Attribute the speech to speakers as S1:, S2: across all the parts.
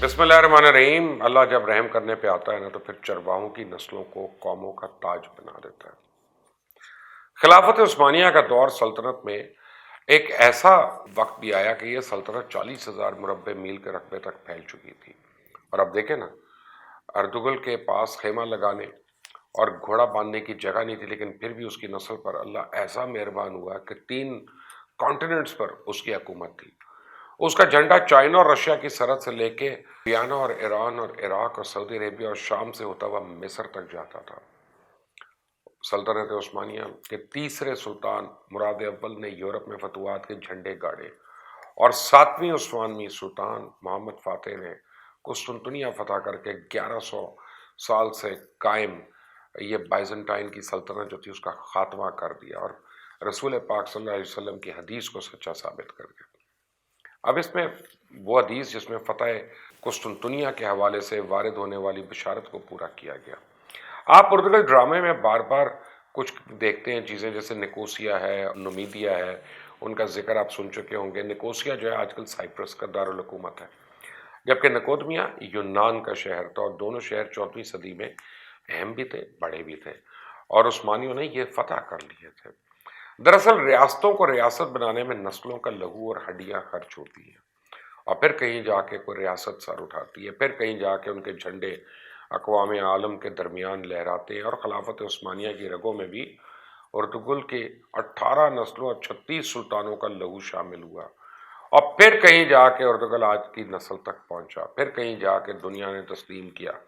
S1: बिस्मिल्लाहिर्रहमानिर्रहीम। अल्लाह जब रहम करने पे आता है ना तो फिर चरवाहों की नस्लों को कौमों का ताज बना देता है। खिलाफत उस्मानिया का दौर सल्तनत में एक ऐसा वक्त भी आया कि यह सल्तनत 40,000 मुरब्बे मील के रकबे तक फैल चुकी थी। और अब देखें ना, अर्तुगरुल के पास खेमा लगाने और घोड़ा बांधने की जगह नहीं थी, लेकिन फिर भी उसकी नस्ल पर अल्लाह ऐसा मेहरबान हुआ कि 3 कॉन्टिनेंट्स पर उसकी हुकूमत थी। उसका झंडा चाइना और रशिया की सरहद से लेके वियना और ईरान और इराक और सऊदी अरेबिया और शाम से होता हुआ मिस्र तक जाता था। सल्तनत उस्मानिया के तीसरे सुल्तान मुराद अव्वल ने यूरोप में फतवात के झंडे गाड़े और 7वीं उस्मानवी सुल्तान मोहम्मद फातेह ने कुस्तुनतुनिया फतह करके 1100 साल से कायम ये बाइजेंटाइन की सल्तनत जो थी उसका खात्मा कर दिया और रसूल पाक सल्लल्लाहु अलैहि वसल्लम की हदीस को सच्चा साबित कर दिया। अब इसमें वो हदीस जिसमें फतह कुस्तुनतुनिया के हवाले से वारिद होने वाली बिशारत को पूरा किया गया। आप पुर्तगाल ड्रामे में बार बार कुछ देखते हैं चीज़ें, जैसे निकोसिया है, नुमीदिया है, उनका जिक्र आप सुन चुके होंगे। निकोसिया जो है आजकल साइप्रस का दारुल हुकूमत है, जबकि निकोदमिया यूनान का शहर था। और दोनों शहर 14वीं सदी में अहम भी थे, बड़े भी थे, और उस्मानियों ने ये फतह कर लिए थे। दरअसल रियासतों को रियासत बनाने में नस्लों का लहू और हड्डियां खर्च होती हैं, और फिर कहीं जाके कोई रियासत सर उठाती है, फिर कहीं जाके उनके झंडे अक़वाम आलम के दरमियान लहराते हैं। और खिलाफत उस्मानिया की रगों में भी अर्तुगरुल के 18 नस्लों और 36 सुल्तानों का लहू शामिल हुआ, और फिर कहीं जाके अर्तुगरुल आज की नस्ल तक पहुंचा, फिर कहीं जाके दुनिया ने तस्लीम किया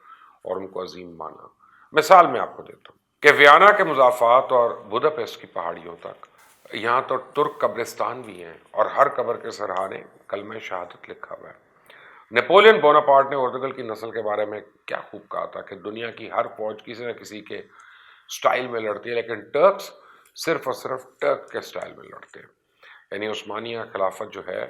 S1: और उनको अजीम माना। मिसाल मैं आपको देता हूँ कि वियना के मुज़ाफ़ात और बुदापेस्ट की पहाड़ियों तक यहाँ तो तुर्क कब्रिस्तान भी हैं, और हर कब्र के सरहाने कलमा शहादत लिखा हुआ है। नेपोलियन बोनापार्ट ने अर्तुगरुल की नस्ल के बारे में क्या खूब कहा था कि दुनिया की हर फौज किसी न किसी के स्टाइल में लड़ती है, लेकिन टर्क्स सिर्फ और सिर्फ टर्क के स्टाइल में लड़ते हैं। यानी उस्मानिया खिलाफत जो है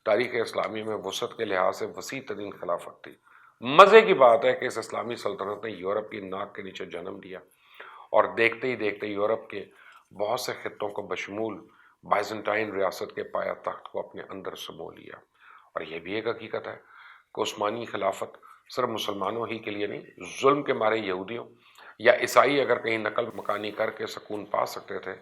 S1: तारीख़ इस्लामी में वसअत के लिहाज से वसी तरीन खिलाफत थी। मज़े की बात है कि इस इस्लामी सल्तनत ने यूरोप की नाक के नीचे जन्म लिया, और देखते ही देखते यूरोप के बहुत से खित्तों को बशमूल बाइजेंटाइन रियासत के पाया तख्त को अपने अंदर समो लिया। और यह भी एक हकीकत है कि उस्मानी खिलाफत सिर्फ मुसलमानों ही के लिए नहीं, जुल्म के मारे यहूदियों या ईसाई अगर कहीं नकल मकानी करके सुकून पा सकते थे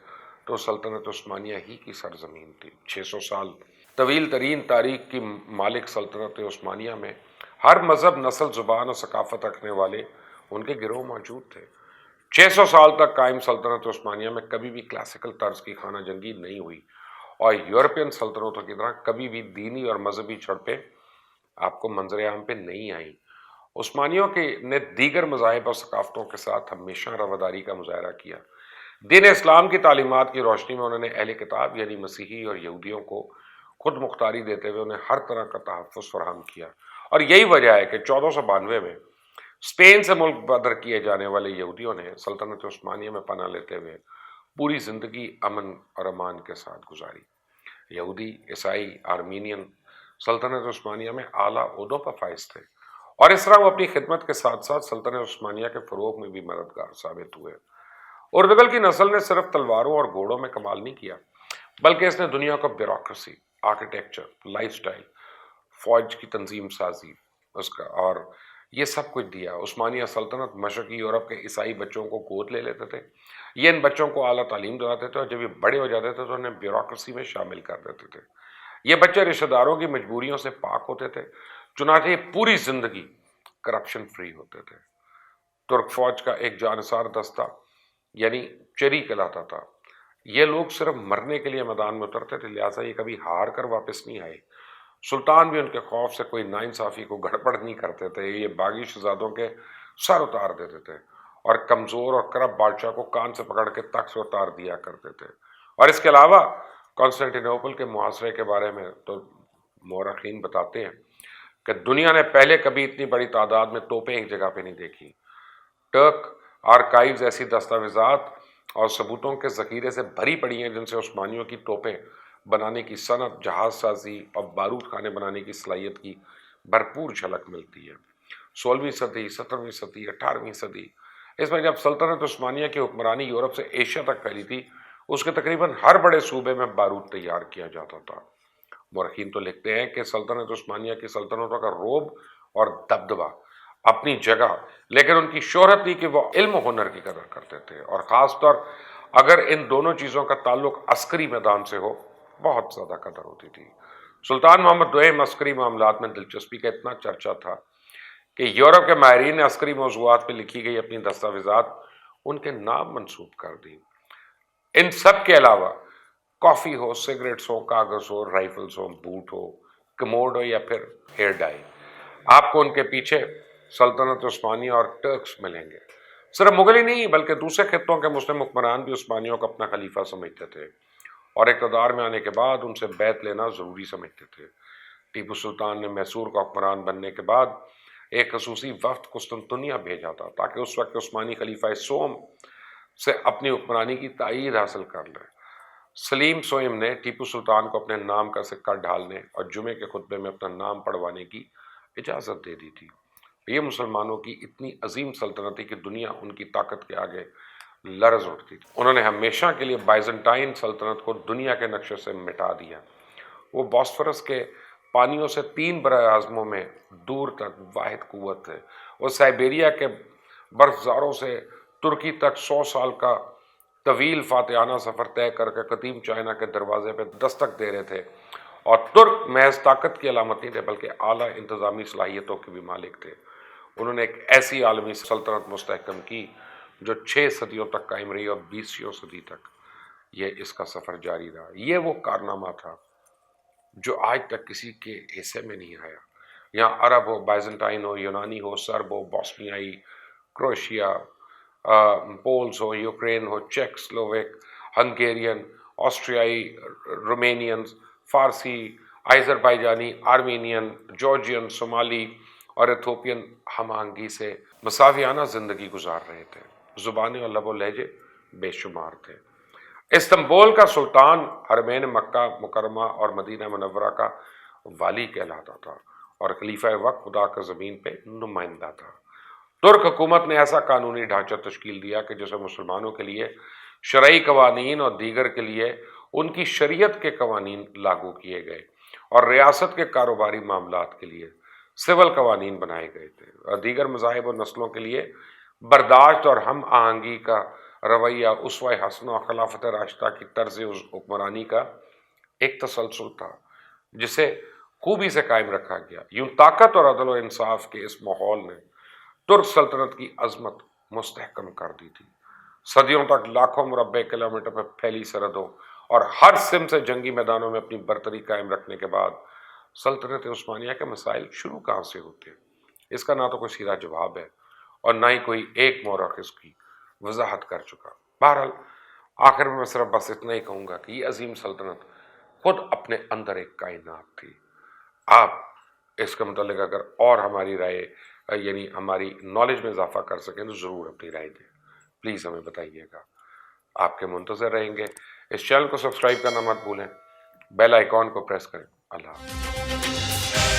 S1: तो सल्तनत उस्मानिया ही की सरजमीन थी। 600 साल तवील तरीन तारीख की मालिक सल्तनत उस्मानिया में हर मजहब, नस्ल, जुबान और सकाफत रखने वाले उनके गिरोह मौजूद थे। 600 साल तक कायम सल्तनत उस्मानिया में कभी भी क्लासिकल तर्ज की खाना जंगी नहीं हुई, और यूरोपियन सल्तनतों की तरह कभी भी दीनी और मजहबी झड़पें आपको मंजर आम पे नहीं आई। उस्मानियों के ने दीगर मज़ाहिब और सकाफ़तों के साथ हमेशा रवादारी का मुजाहरा किया। दीन इस्लाम की तालीमात की रोशनी में उन्होंने अहले किताब यानी मसीही और यहूदियों को खुद मुख्तारी देते हुए उन्हें हर तरह का तहफ़्फ़ुज़ फराहम किया। और यही वजह है कि 1492 में स्पेन से मुल्क बदर किए जाने वाले यहूदियों ने सल्तनत उस्मानिया में पनाह लेते हुए पूरी ज़िंदगी अमन और अमान के साथ गुजारी। यहूदी, ईसाई, आर्मीनियन सल्तनत उस्मानिया में आला ओहदों पर फाइज थे, और इस तरह वो अपनी खिदमत के साथ साथ सल्तनत उस्मानिया के फ़रोग़ में भी मददगार साबित हुए। अर्तुगरुल की नस्ल ने सिर्फ तलवारों और घोड़ों में कमाल नहीं किया, बल्कि इसने दुनिया को ब्यूरोक्रेसी, आर्किटेक्चर, लाइफस्टाइल, फौज की तंजीम साजी उसका और ये सब कुछ दिया। उस्मानिया सल्तनत मशरक़ी यूरोप के ईसाई बच्चों को गोद ले लेते थे, ये इन बच्चों को आला तालीम दिलाते थे, और जब ये बड़े हो जाते थे तो उन्हें ब्यूरोक्रेसी में शामिल कर देते थे। ये बच्चे रिश्तेदारों की मजबूरियों से पाक होते थे, चुनाचे पूरी जिंदगी करप्शन फ्री होते थे। तुर्क फौज का एक जानसार दस्ता यानी चेरी कहलाता था। ये लोग सिर्फ मरने के लिए मैदान में उतरते थे, लिहाजा ये कभी हार कर वापस नहीं आए। सुल्तान भी उनके खौफ से कोई नाइंसाफ़ी को गड़बड़ नहीं करते थे। ये बागी शहजादों के सर उतार देते थे, और कमज़ोर और करप्ट बादशाह को कान से पकड़ के तख्त से उतार दिया करते थे। और इसके अलावा कॉन्स्टेंटिनोपल के मुहासरे के बारे में तो मौरखीन बताते हैं कि दुनिया ने पहले कभी इतनी बड़ी तादाद में तोपें एक जगह पे नहीं देखी। टर्क आर्काइव्स ऐसी दस्तावेजात और सबूतों के ज़ख़ीरे से भरी पड़ी हैं जिनसे उस्मानियों की तोपें बनाने की सनत, जहाज साजी और बारूद खाने बनाने की सलाहियत की भरपूर झलक मिलती है। 16वीं सदी, 17वीं सदी, 18वीं सदी, इसमें जब सल्तनत उस्मानिया की हुक्मरानी यूरोप से एशिया तक फैली थी, उसके तकरीबन हर बड़े सूबे में बारूद तैयार किया जाता था। मौरखीन तो लिखते हैं कि सल्तनत उस्मानिया की सल्तनतों का रोब اور دبدبا اپنی جگہ، لیکن ان کی شہرت تھی کہ وہ علم و ہنر کی قدر کرتے تھے، اور خاص طور اگر ان دونوں چیزوں کا تعلق عسکری میدان سے ہو بہت زیادہ قدر ہوتی تھی۔ سلطان محمد دوئم عسکری معاملات میں دلچسپی کا اتنا چرچا تھا کہ یورپ کے ماہرین نے عسکری موضوعات پہ لکھی گئی اپنی دستاویزات ان کے نام منسوب کر دی۔ ان سب کے علاوہ کافی ہو، سگریٹس ہو، کاغذ ہو، رائفلز ہو، بوٹ ہو، کموڈ ہو یا پھر ہیئر ڈائی، آپ کو ان کے پیچھے سلطنت عثمانیہ اور ٹرکس ملیں گے۔ صرف مغل ہی نہیں بلکہ دوسرے خطوں کے مسلم حکمران بھی عثمانیوں کو اپنا خلیفہ سمجھتے تھے اور اقتدار میں آنے کے بعد ان سے بیعت لینا ضروری سمجھتے تھے۔ ٹیپو سلطان نے میسور کا حکمران بننے کے بعد ایک خصوصی وفد قسطنطنیہ بھیجا تھا تاکہ اس وقت عثمانی خلیفہ سوم سے اپنی حکمرانی کی تائید حاصل کر لیں۔ سلیم سوئم نے ٹیپو سلطان کو اپنے نام کا سکہ ڈھالنے اور جمعے کے خطبے میں اپنا نام پڑھوانے کی اجازت دے دی تھی۔ یہ مسلمانوں کی اتنی عظیم سلطنت تھی کہ دنیا ان کی طاقت کے آگے لرز اٹھتی تھی۔ انہوں نے ہمیشہ کے لیے بائزنٹائن سلطنت کو دنیا کے نقشے سے مٹا دیا۔ وہ باسفورس کے پانیوں سے 3 براہ اعظموں میں دور تک واحد قوت تھے۔ وہ سائبیریا کے برفزاروں سے ترکی تک 100 سال کا طویل فاتحانہ سفر طے کر کے قدیم چائنا کے دروازے پہ دستک دے رہے تھے، اور ترک محض طاقت کی علامت نہیں تھے بلکہ اعلیٰ انتظامی صلاحیتوں کے بھی مالک تھے۔ انہوں نے ایک ایسی عالمی سلطنت مستحکم کی جو 6 صدیوں تک قائم رہی اور 20ویں صدی تک یہ اس کا سفر جاری رہا۔ یہ وہ کارنامہ تھا جو آج تک کسی کے حصے میں نہیں آیا۔ یہاں عرب ہو، بائزنٹائن ہو، یونانی ہو، سرب ہو، بوسنیائی، کروشیا، پولز ہو، یوکرین ہو، چیک سلوویک، ہنگیرین، آسٹریائی، رومینینز، فارسی، آذربائیجانی، آرمینین، جارجین، صومالی اور ایتھوپین ہم آہنگی سے مساویانہ زندگی گزار رہے تھے۔ زبانیں اور لب و لہجے بے شمار تھے۔ استنبول کا سلطان حرمین مکہ مکرمہ اور مدینہ منورہ کا والی کہلاتا تھا اور خلیفہ وقت خدا کا زمین پہ نمائندہ تھا۔ ترک حکومت نے ایسا قانونی ڈھانچہ تشکیل دیا کہ جسے مسلمانوں کے لیے شرعی قوانین اور دیگر کے لیے ان کی شریعت کے قوانین لاگو کیے گئے، اور ریاست کے کاروباری معاملات کے لیے سول قوانین بنائے گئے تھے، اور دیگر مذاہب اور نسلوں کے لیے برداشت اور ہم آہنگی کا رویہ اسوہ حسنہ اور خلافت راشدہ کی طرز حکمرانی کا ایک تسلسل تھا جسے خوبی سے قائم رکھا گیا۔ یوں طاقت اور عدل و انصاف کے اس ماحول نے ترک سلطنت کی عظمت مستحکم کر دی تھی۔ صدیوں تک لاکھوں مربع کلومیٹر پر پھیلی سرحدوں اور ہر سمت سے جنگی میدانوں میں اپنی برتری قائم رکھنے کے بعد سلطنت عثمانیہ کے مسائل شروع کہاں سے ہوتے ہیں؟ اس کا نہ تو کوئی سیدھا جواب ہے اور نہ ہی کوئی ایک مورخ اس کی وضاحت کر چکا۔ بہرحال آخر میں صرف بس اتنا ہی کہوں گا کہ یہ عظیم سلطنت خود اپنے اندر ایک کائنات تھی۔ آپ اس کے متعلق اگر اور ہماری رائے یعنی ہماری نالج میں اضافہ کر سکیں تو ضرور اپنی رائے دیں، پلیز ہمیں بتائیے گا۔ آپ کے منتظر رہیں گے۔ اس چینل کو سبسکرائب کرنا مت بھولیں، بیل آئیکن کو پریس کریں۔ اللہ حافظ۔